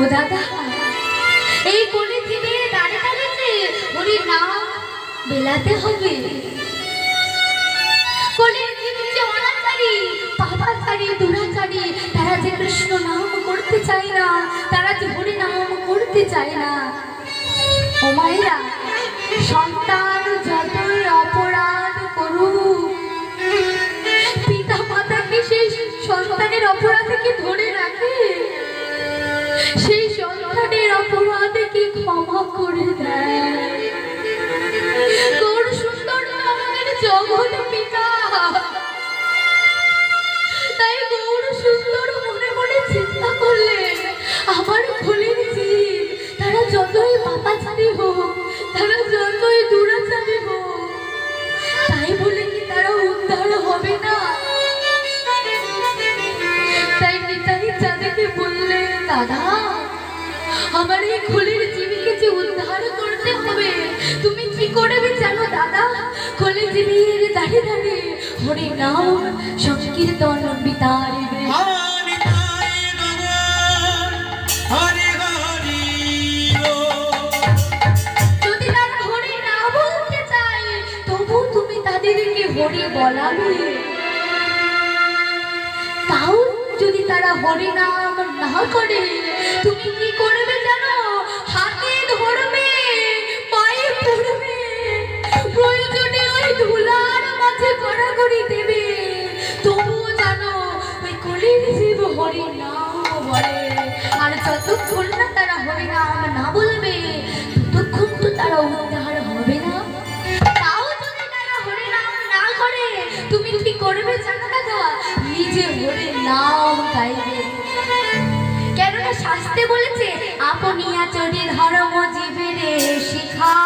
ও দাদা, এই কোলে জীবে দাঁড়িয়ে দাঁড়িয়ে হরি নাম বেলাতে হবে। কোলের জীবে যে অনাচারী, পাপাচারী, দুরাচারী, তারা যে কৃষ্ণ নাম করতে চায় না, তারা যে হরি নাম করতে চায় না। ও মায়েরা, সন্তান যতই অপরাধ করুক, পিতা মাতাকে সেই সন্তানের অপরাধ থেকে ধরে রাখে, সেই সন্তানের অপরাধে কি ক্ষমা করে দেয়। তোর সুন্দর আমাদের জগৎ পিতা, তাই গৌর সুন্দর মনে মনে চিন্তা করলেন, আমার ভুলের জীব তারা যতই পাপাচারী হোক, তারা যতই দুরাচারী হোক, তাই বলে কি তারা উদ্ধার হবে না? তাই নিতাই চাঁদেকে বললেন, দাদা, আমার এই খোলের জীবীকে যে উদ্ধার করতে হবে, তুমি কি করবে জানো দাদা? খোলের জীবীর দাঁড়িয়ে দাঁড়িয়ে হরি নাম সংকীর্তন বিতারে। যদি তারা হরি না বলতে চায়, তবু তুমি তাদেরকে হরি বলাবে। তাও যদি তারা হরি নাম না করে, তুমি কি করবে জানো? হাতে ধরবে, পায়ে পড়বে, প্রয়োজনে ওই ধুলার মাঝে গড়াগড়ি দেবে, তবুও জানো ওই কলির জীব হরি নাম বলে। আর যতক্ষণ না তারা হরি নাম না বলবে, ততক্ষণ তো তারা উদ্ধার হবে না। তাও যদি তারা হরি নাম না করে, তুমি কি করবে জানো দাদা? নিজে হরি নাম গাইবে। কেননা শাস্ত্রে বলেছে, আপনিয়া চরি ধর্ম জীবেরে শিখা,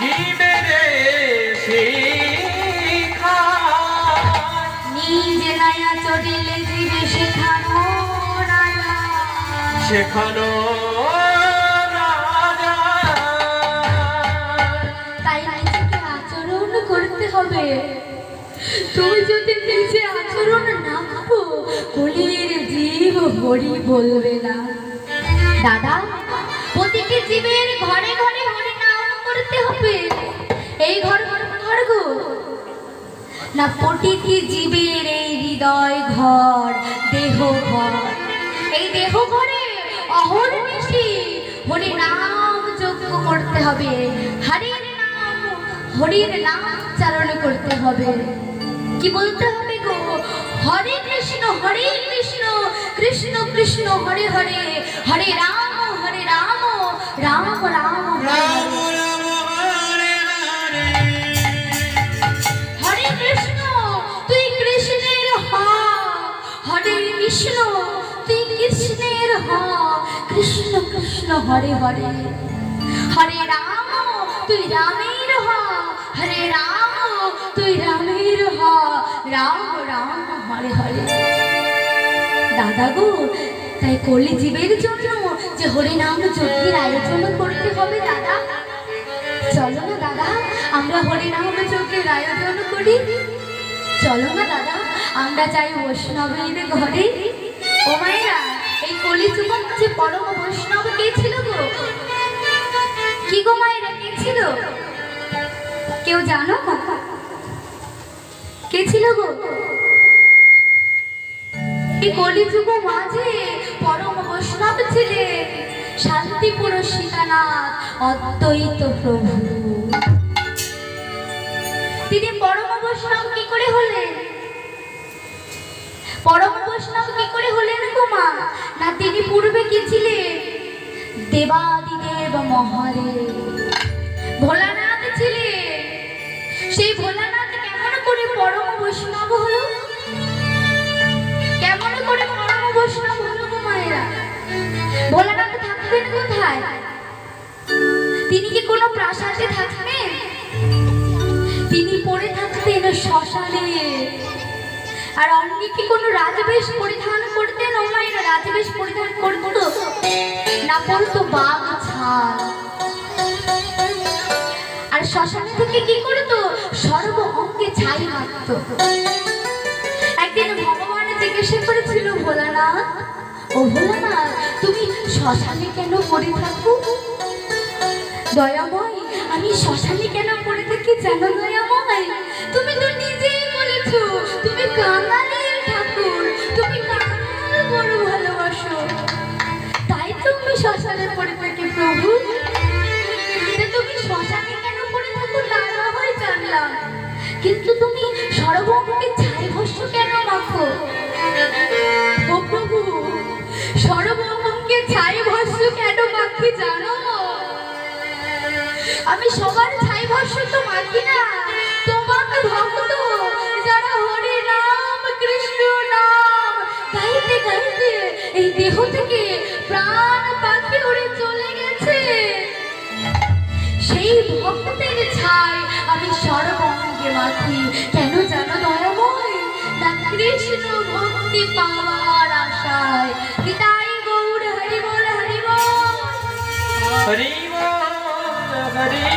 জীবেরে শিখা, নিজে নয়া চরিলে জীবে শেখানো রাজা, শেখানো রাজা। তাই নিজেকে আচরণ করতে হবে। তুমি যদি নিজে আচরণ না করো, কলির জীব হরি বলবে না। দাদা, প্রতিটি জীবের ঘরে ঘরে হরি নাম করতে হবে। এই ঘর ঘর গো না, প্রতিটি জীবের এই হৃদয় ঘর, দেহ ঘর। এই দেহ ঘরে অহর্নিশি হরি নাম যজ্ঞ করতে হবে। হরির নাম চারণ করতে হবে। কি বলতে হবে গো? হরে কৃষ্ণ কৃষ্ণ কৃষ্ণ হরে হরে, হরে রাম রাম রাম হরে হরে। হরে কৃষ্ণ তুই কৃষ্ণের হ, হরে কৃষ্ণ তুই কৃষ্ণের হ, কৃষ্ণ কৃষ্ণ হরে হরে। হরে রাম তুই রামের হ, হরে রাম তুই রামের হ, রাম রাম হরে হরে। দাদা গো, তাই কলি জীবের জন্য যে হরি নাম যজ্ঞের আয়োজন করতে হবে দাদা। চলো না দাদা, আমরা হরি নাম যজ্ঞের আয়োজন করি। চলো না দাদা, আমরা যাই বৈষ্ণবের ঘরে। ও মায়েরা, এই কলি যুগের যে পরম বৈষ্ণব কে ছিল গো? কি গো মায়েরা, কে ছিল? কেউ জানো কে ছিল গো? এই কলিযুগ মাঝে পরম বৈষ্ণব ছিলেন শান্তিপুর সীতানাথ অদ্বৈত প্রভু। তিনি পরম বৈষ্ণব কি করে হলেন? পরম বৈষ্ণব কি করে হলেন গো মা? না, তিনি পূর্বে কি ছিলেন? দেবাদিদেব মহাদেব ভোলানাথ ছিলেন। সেই ভোলানাথ কেমন করে পরম বৈষ্ণব হলো? কেমন করে পরম বৈষ্ণব হলো গো মায়েরা? ভোলানাথ থাকবেন কোথায়? তিনি কি কোনো প্রাসাদে থাকবেন? তিনি পড়ে থাকতেন শ্মশানে। আর অঙ্গে কি কোনো রাজবেশ পরিধান করতেন? ও মায়েরা, রাজবেশ পরিধান করতো না, পড়তো বাঘ ছাল। আর শ্মশানে থেকে কি করতো? সর্ব অঙ্গে ছাই মারতো। একদিন ভগবান জিজ্ঞাসা করেছিল, ভোলানাথ, ও ভোলানাথ, তুমি শ্মশানে কেন পড়ে থাকুক? দয়াময়, আমি শ্মশানে কেন পড়ে থাকি জানো দয়াময়? তুমি তো নিজেই বলেছো তুমি কাঙালের ঠাকুর, তুমি কাঙাল বড় ভালোবাসো, তাই তো আমি শ্মশানে পড়ে থাকি প্রভু। তা তুমি শ্মশানে কেন পড়ে থাকো তা না হয় জানলাম, কিন্তু তুমি সর্বঙ্গে ছাই ভস্য কেন মাখো? ও প্রভু, সর্বঙ্গে ছাই ভস্য কেন মাখি জানো? আমি সবার ছাই ভস্য তো মাখি না, তোমার ভক্ত যারা হরে নাম কৃষ্ণ নাম গাইতে গাইতে এই দেহ থেকে প্রাণ পাখি উড়ে চলে গেছে, সেই ভক্তের ছাই আমি সর্বঙ্গে মাখি। কেন জানো দয়াময়? না কৃষ্ণ ভক্তি পাওয়ার আশায়। নিতাই গৌর হরি বল হরি বল। হরি বল হরি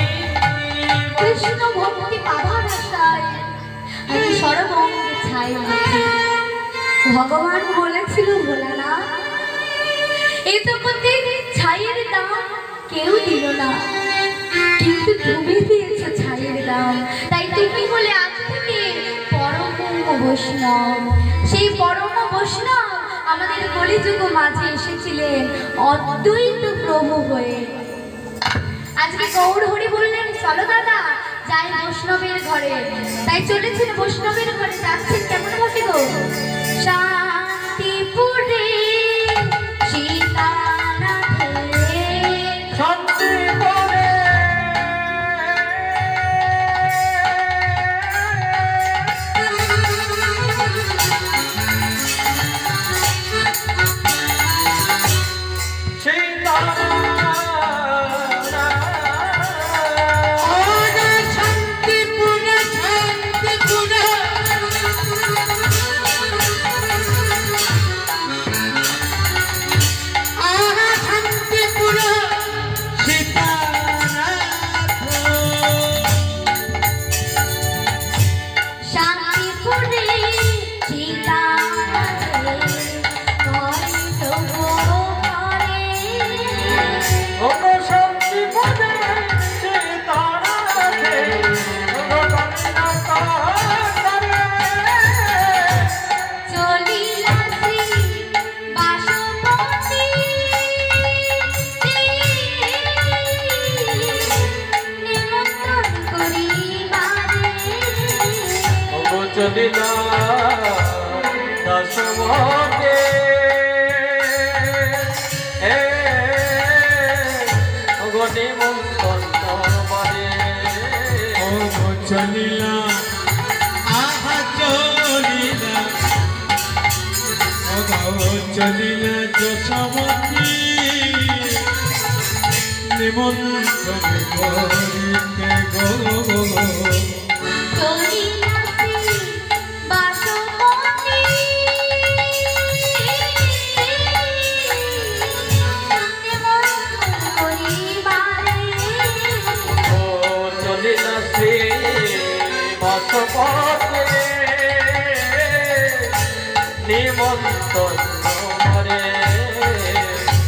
কৃষ্ণ ভক্তি পাওয়ার আশায় আমি সর্বঙ্গে ছাই মাখি। ভগবান বলেছিল ভোলানা, এই জগতে ছাইয়ের দাম কেউ দিল না, কিন্তু তুমি দিয়েছো ছাইয়ের দাম, তাই তুমি বলে আজ থেকে পরম বৈষ্ণব। সেই পরম বৈষ্ণব আমাদের কলিযুগ মাঝে এসেছিলেন অদ্বৈত প্রভু হয়ে। আজকে গৌর হরি বললেন চলো দাদা যাই বৈষ্ণবের ঘরে, তাই চলেছেন বৈষ্ণবের ঘরে। যাচ্ছেন কেমন ভাবে গো? শান্তিপুরে সীতানাথে শান্তিপুরে চলিলা দাসমতে গণে মন্তরে চলিলা আহা চলিলা চলিলা যশোমতী নিমন্ত্রণ করিতে গো নিমন্ত্রণ করে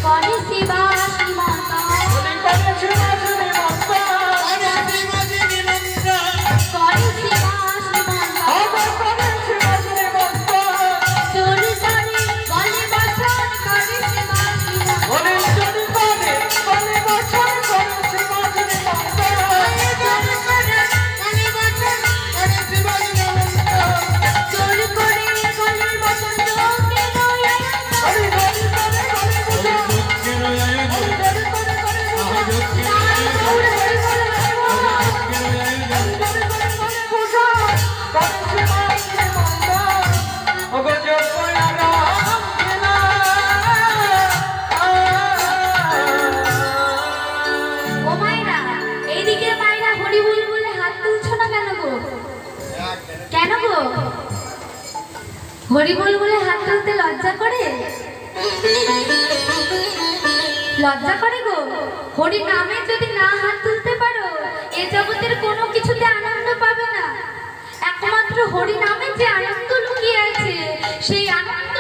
করে শিবা শ্রীমন্ত করে শিবা শ্রীমন্ত করে শিবা শ্রীমন্ত করে শিবা শ্রীমন্ত চোরি করে বলে বচন করে শিবা শ্রীমন্ত বলে চুরি করে বলে বচন করে শিবা শ্রীমন্ত চোরি করে বলে বচন লোকে নয় হরি হরি করে হরি বুঝা গৌর হরি বলে বুঝা করে শিবা শ্রীমন্ত ওগো জপয়া রাম বিনা ও মায়েরা, এইদিকে মায়েরা হরি বল বলে হাত তুলছো না কেন গো? কেন গো? হরি বল বলে হাত তুলতে লজ্জা করে? লজ্জা করে গো? হরি নামে যদি না হাত তুলতে পারো এ জগতের কোনো কিছুতে আনন্দ পাবে না। একমাত্র হরি নামে যে আনন্দ লুকিয়ে আছে সেই আনন্দ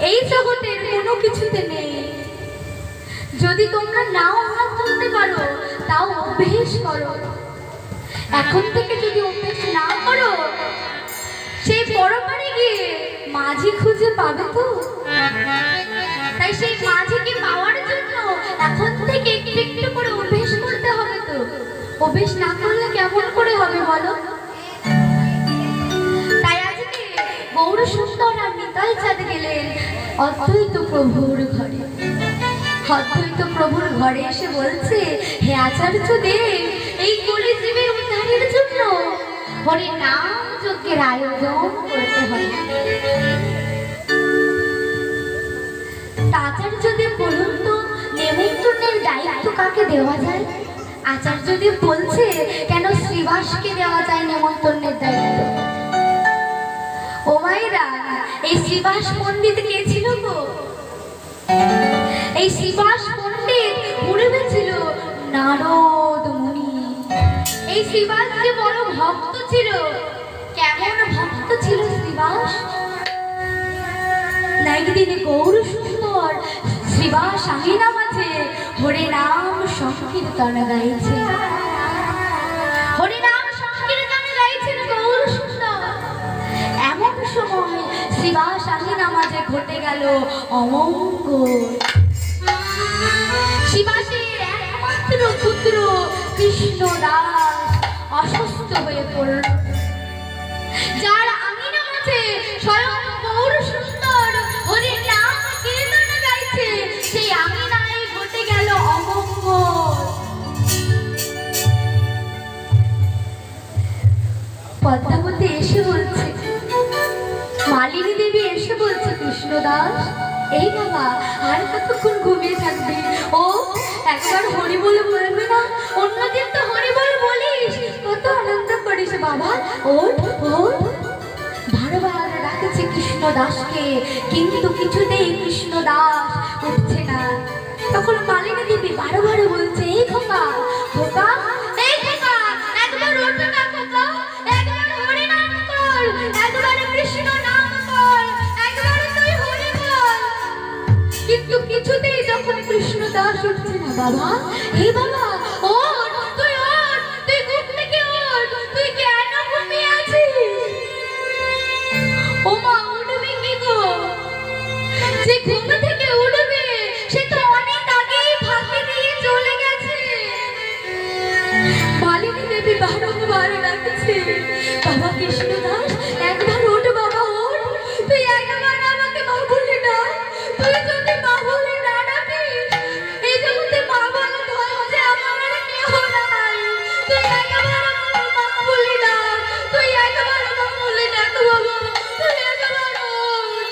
এই জগতের কোনো কিছুতে নেই। যদি তোমরা নাও হাত তুলতে পারো তাও অভ্যেস করো। এখন থেকে যদি অভ্যেস না করো সেই পরপারে গিয়ে মাঝি খুঁজে পাবে তো। তাই সেই মাঝিকে পাওয়ার জন্য এখন থেকে একটু একটু করে অভ্যেস করতে হবে তো। অভ্যেস না করলে কেমন করে হবে বলো? তাই আজকে গৌর সুন্দর আর নিতাই চাঁদ গেলেন অদ্বৈত প্রভুর ঘরে। অদ্বৈত প্রভুর ঘরে এসে বলছে, হে আচার্য দেব, এই কলিজীবের উদ্ধারের জন্য হরি নাম যজ্ঞের আয়োজন করতে হবে। আচার্য দেব বলুন তো, নেমন্তন্নের দায়িত্ব কাকে দেওয়া যায়? আচার্য দেব বলছে, কেন শ্রীবাসকে দেওয়া যায় নেমন্তন্নের দায়িত্ব? ও মায়েরা, এই শ্রীবাস পণ্ডিত কে ছিল গো? এই শ্রীবাস পণ্ডিত পূর্বে ছিল নারদ মুনি। এই শ্রীবাস যে বড় ভক্ত ছিল। কেমন ভক্ত ছিল শ্রীবাস? একদিনে গৌর সুন্দর শ্রীবাস আঙিনা মাঝে হরে নাম সংকীর্তন গাইছে। হরে নাম সংকীর্তন গাইছেন গৌর সুন্দর। এমন সময় শ্রীবাস আঙিনা মাঝে ঘটে গেল অমঙ্গল। শ্রীবাসের একমাত্র পুত্র কৃষ্ণ দাস অসুস্থ হয়ে পড়ল। যার আঙিনা মাঝে স্বয়ং গৌর সুন্দর হরি নাম কীর্তন গাইছে, সেই আঙিনায় ঘটে গেল অমঙ্গল। পদ্মাবতী এসে বলছে, মালিনী দেবী এসে বলছে, কৃষ্ণ দাস, এই বাবা আর কতক্ষণ ঘুমিয়ে থাকবে? ও একবার হরি বলে বলবে না? অন্যদিন তো হরি বলে বলিস, কত আনন্দ করিস বাবা। ওঠ ওঠ। বারবার ডাকছে কৃষ্ণ দাসকে, কিন্তু কিছুতেই কৃষ্ণ দাস উঠছে না। তখন মালিনী দেবী বারবার বলছে, এই খোকা খোকা, এই খোকা, একবার ওঠ না খোকা, একবার হরি নাম কর, একবার কৃষ্ণ নাম কর, একবার তুই হরি বল। কিন্তু কিছুতেই যখন কৃষ্ণ দাস উঠছে না, বাবা, হে বাবা ওঠ, তুই ওঠ, তুই ঘুম থেকে ওঠ, তুই কেন ঘুমিয়ে আছিস? ও মা, উঠবে কি গো? যে ঘুম থেকে উঠবে সে তো অনেক আগেই ফাঁকি দিয়ে চলে গেছে। মালিনী দেবী বারবার ডাকছে, বাবা কৃষ্ণ দাস, একবার ওঠ বাবা ওঠ, তুই একবার আমাকে মা বলে ডাক। তুই যদি মা বলে না ডাকিস, এই জগতে মা বলে ধরছে আমার আর কেহ নাই। তুই একবার আমাকে মা বলে ডাক, তুই একবার মা বলে ডাক বাবা, তুই একবার ওঠ।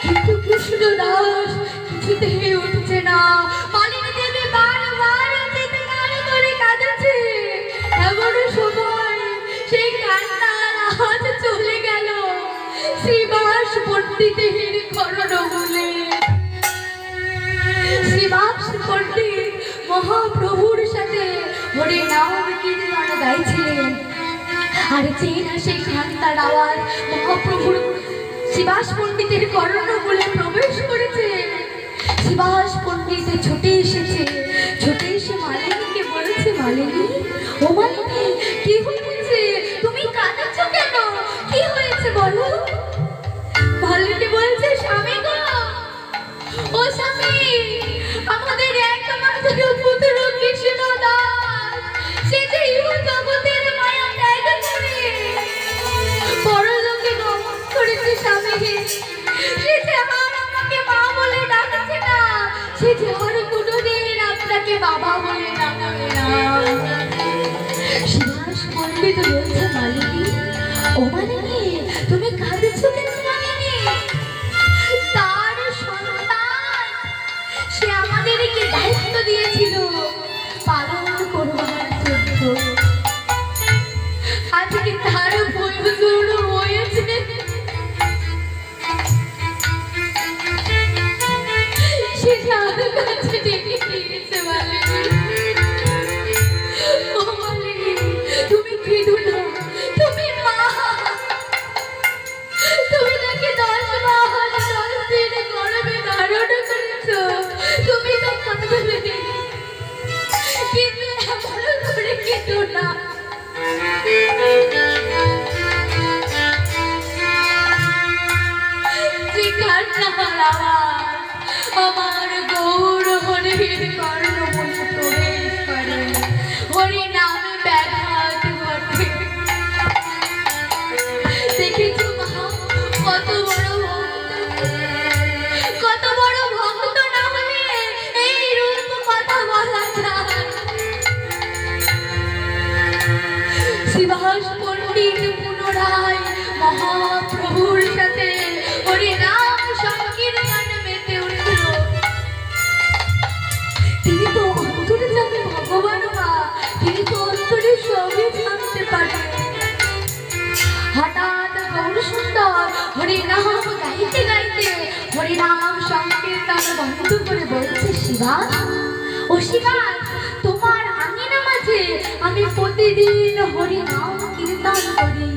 কিন্তু কৃষ্ণ দাস কিছুতেই উঠছে না। মালিনী দেবী বারবার চিৎকার করে কাঁদছে। এমন সময় সেই কান্নার আওয়াজ চলে গেল শ্রীবাস পণ্ডিতের করণমূলে। শ্রীবাস পণ্ডিত মহাপ্রভুর সাথে হরে নাম কীর্তন গাইছিলেন। আর যে না সেই কান্নার আওয়াজ মহাপ্রভুর শ্রীবাস পণ্ডিতের করণমূলে প্রবেশ করেছে। শ্রীবাস পণ্ডিত ছুটে এসেছে, ছুটে এসে মালিনীকে বলেছে, মালিনী, ও মালিনী, কি হয়েছে? তুমি কাঁদছ কেন? কি হয়েছে বলো? মালিনী বলছে, স্বামী গো, ও স্বামী, আমাদের একমাত্র পুত্র কৃষ্ণ দাস, সে যে ইহ জগতের মায়া ত্যাগ করে পরলোকে গমন করেছে। স্বামী, সে যে আর আমাকে মা বলে ডাকছে না, সে যে আর কোনোদিন আপনাকে বাবা বলে ডাকবে না। শ্রীবাস পণ্ডিত বলছে, মালিনী, ও মালিনী, তুমি কাঁদছো কেন মালিনী? তার সন্তান, সে আমাদেরকে দায়িত্ব দিয়েছিল পালন করবার জন্য। আজকে তার বয়স হয়েছে, সে যার কাছে ডেকে নিয়েছে। মালিনী, ও মালিনী, তুমি কেঁদো না, তুমি মা, তুমি তাকে 10 মাস 10 দিন গর্ভে ধারণ করেছো, তুমি তো কাঁদবে তিনি তো অন্তরে জানেন ভগবান মা, তিনি তো অন্তরে সবই জানতে পারেন। হঠাৎ গৌর সুন্দর হরিনাম গাইতে গাইতে হরিনাম সংকীর্তন বন্ধ করে বলছে, শিবা ও শিবা, তোমার আঙিনা মাঝে আমি প্রতিদিন হরিনাম কীর্তন করি,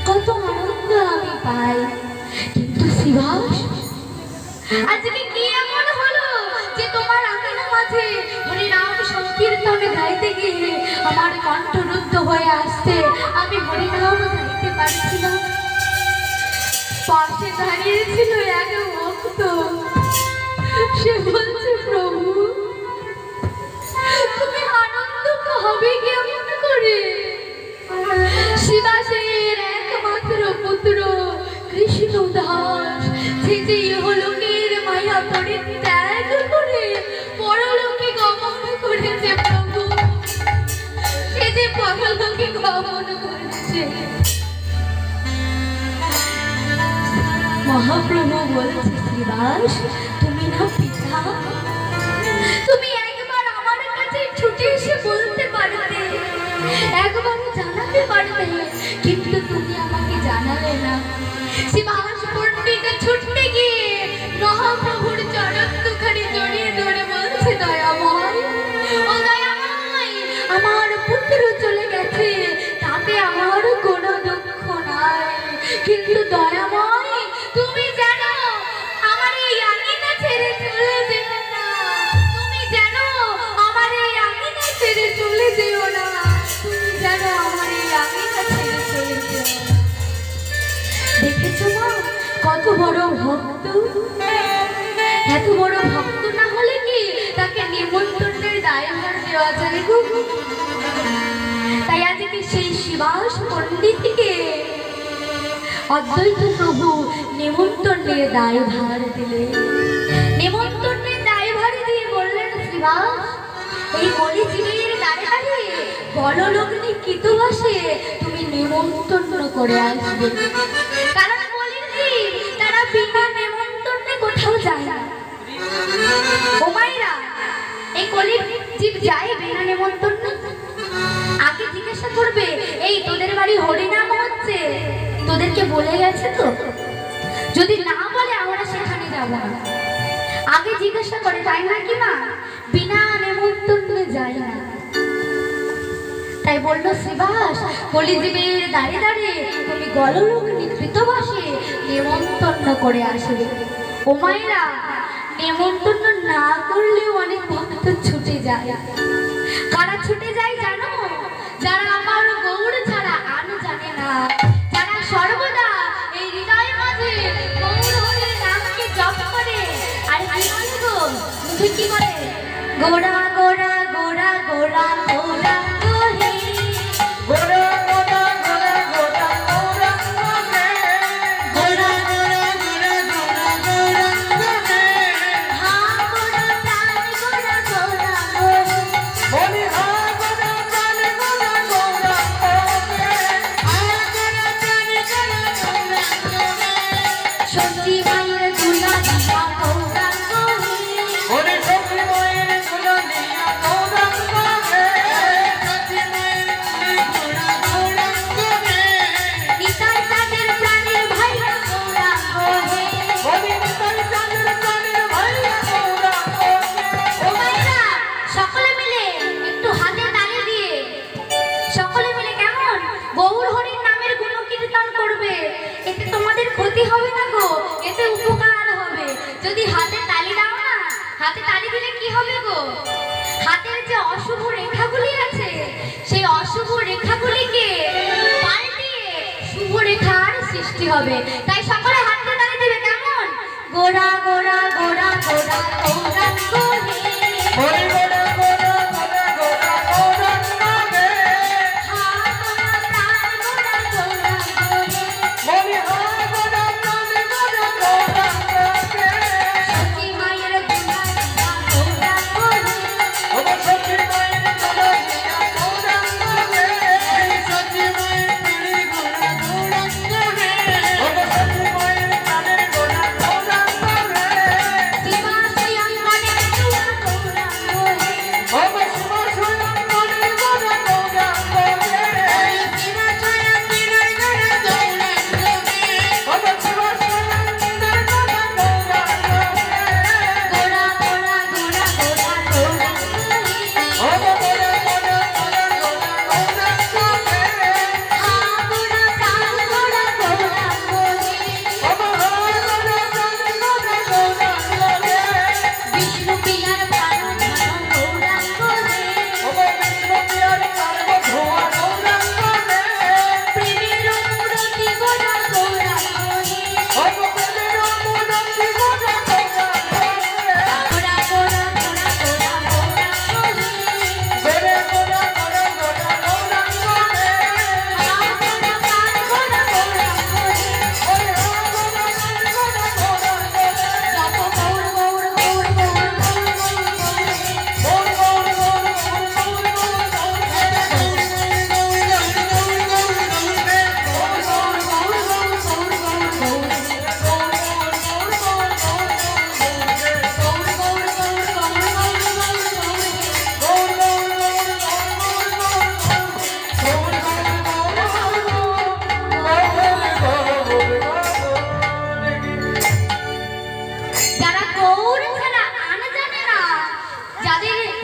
কত আনন্দ আমি পাই। কিন্তু শিবা, আজকে কি এমন হলো যে তোমার আঙিনা মাঝে হরিনাম সংকীর্তন গাইতে গিয়ে আমার কণ্ঠরুদ্ধ হয়ে আসছে, আমি হরিনাম গাইতে পারছি না। পাশে দাঁড়িয়েছিল এক ভক্ত, সে বলছে, প্রভু তুমি আনন্দ হবে কেমন করে? শিবাসের একমাত্র পুত্র কৃষ্ণ দাস, সে যে ইহলোকের মায়া পরিত্যাগ করে পরলোকে গমন করেছে প্রভু, সে যে পরলোকে গমন করেছে। মহাপ্রভু বলছে, শ্রীবাস তুমি না পিতা, তুমি একবার আমার কাছে ছুটে এসে বলতে পারতে, একবার জানাতে পারতে, কিন্তু তুমি আমাকে জানালে না। শিবাস পণ্ডিত ছুটতে গিয়ে মহাপ্রভুর চরণ দুখানি জড়িয়ে ধরে বলছে, দয়াময় ও দয়াময়, আমার পুত্র চলে গেছে, তাতে আমার কোনো দুঃখ নাই, কিন্তু দয়াময় তুমি জানো আমার এই আঙিনা ছেড়ে চলে যেও না, তুমি জানো আমার এই আঙিনা ছেড়ে চলে যেও না, তুমি জানো আমার এই আঙিনা ছেড়ে চলে যেও। দেখেছো মা কত বড় ভক্ত, এত বড় ভক্ত না হলে কি তাকে নিমন্ত্রণের দায়ভার দেওয়া যায় গো? তাই আজকে সেই শিবাস পণ্ডিতকে অদ্বৈত প্রভু নিমন্ত্রণের দায়ভার দিলেন। নিমন্ত্রণের দায়ভার দিয়ে বললেন, শিবাস এই কলিজীবের দাঁড়ে দাঁড়িয়ে বড়লগ্নি কৃতবাসে তুমি নিমন্ত্রণ করে আসবে, কারণ বলেছি তারা বিনা নিমন্ত্রণে কোথাও যায় না। ও মায়েরা, এই কলির জীব যায় বিনা নিমন্ত্রণে? আগে জিজ্ঞাসা করবে, এই তোদের বাড়ি হরিনাম হচ্ছে, তোদেরকে বলে গেছে তো? যদি না বলে আমরা সেখানে যাব না, আগে জিজ্ঞাসা করে, তাই না কি মা? বিনা নিমন্ত্রণে যায় না। তাই বললো, শিবাস কলিজীবের দাঁড়িয়ে দাঁড়িয়ে তুমি গললগ্নি কৃতবাসে নিমন্ত্রণ করে আসবে। ও মায়েরা, নিমন্ত্রণ না করলেও অনেক ভক্ত ছুটে যায়। কারা ছুটে যায় জানো? যারা আমার গৌর ছাড়া আন জানে না, যারা সর্বদা এই হৃদয়ের মাঝে গৌর হরির নামকে জপ করে। আর কি বলে গো, মুখে কি বলে? গোরা গোরা গোরা গোরা গোরা গোহে, গোরা গোরা গোরা গোরা গোরা গোহে, গোরা গোরা গোরা গোরা গোরা গোহে, হা গোরা প্রাণ গোরা গোরা গোহে, বলি হা গোরা প্রাণ গোরা গোরা গোহে, আ গোরা প্রাণ গোরা গোরা গোহে, সত্যি মায়ের দুলা দিবা গোরা গোহে, বলি সখী মায়ের দুলালিয়া গোরা গোহে, সখী মায়ের গোরা গোরা গোহে, নিতাই তাদের প্রাণের ভাই গোরা গোহে। বলি নিতাই চাঁদের প্রাণের ভাইয়া গোরা গোহে। ও মায়েরা, সকলে মিলে একটু হাতে তালি দিয়ে সকলে মিলে কেমন গৌর হরির নামের গুণকীর্তন করবে। এতে তোমাদের ক্ষতি হবে না গো, এতে উপকার হবে। যদি হাতে তালি দাও না, হাতে তালি দিলে কি হবে গো? হাতের যে অশুভ রেখাগুলি আছে, সেই অশুভ রেখাগুলিকে পাল্টিয়ে শুভ রেখার সৃষ্টি হবে। তাই সকলে হাতে তালি দিবে কেমন? গোরা গোরা গোরা গোরা গোরা গোহে, বলি গোরা গোরা গোরা গোরা গোরা গোহে, হা গোরা প্রাণ গোরা গোরা গোহে, বলি হা গোরা প্রাণ গোরা গোরা গোহে, সখী মায়ের দুলা দিবা গোরা গোহে, ওগো সখী মায়ের দুলালিয়া গোরা গোহে, সখী মায়ের প্রাণের গোরা গোরা গোহে, ওগো সখী মায়ের প্রাণের গোরা গোরা গোহে, শিবা স্বয়ং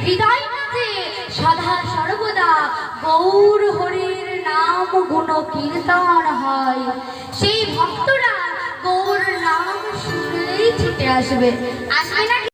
হৃদয় মাঝে সদা সর্বদা গৌর হরির নাম গুণ কীর্তন হয়, সেই ভক্তরা গৌর নাম শুনলেই ছুটে আসবে। আসবে না?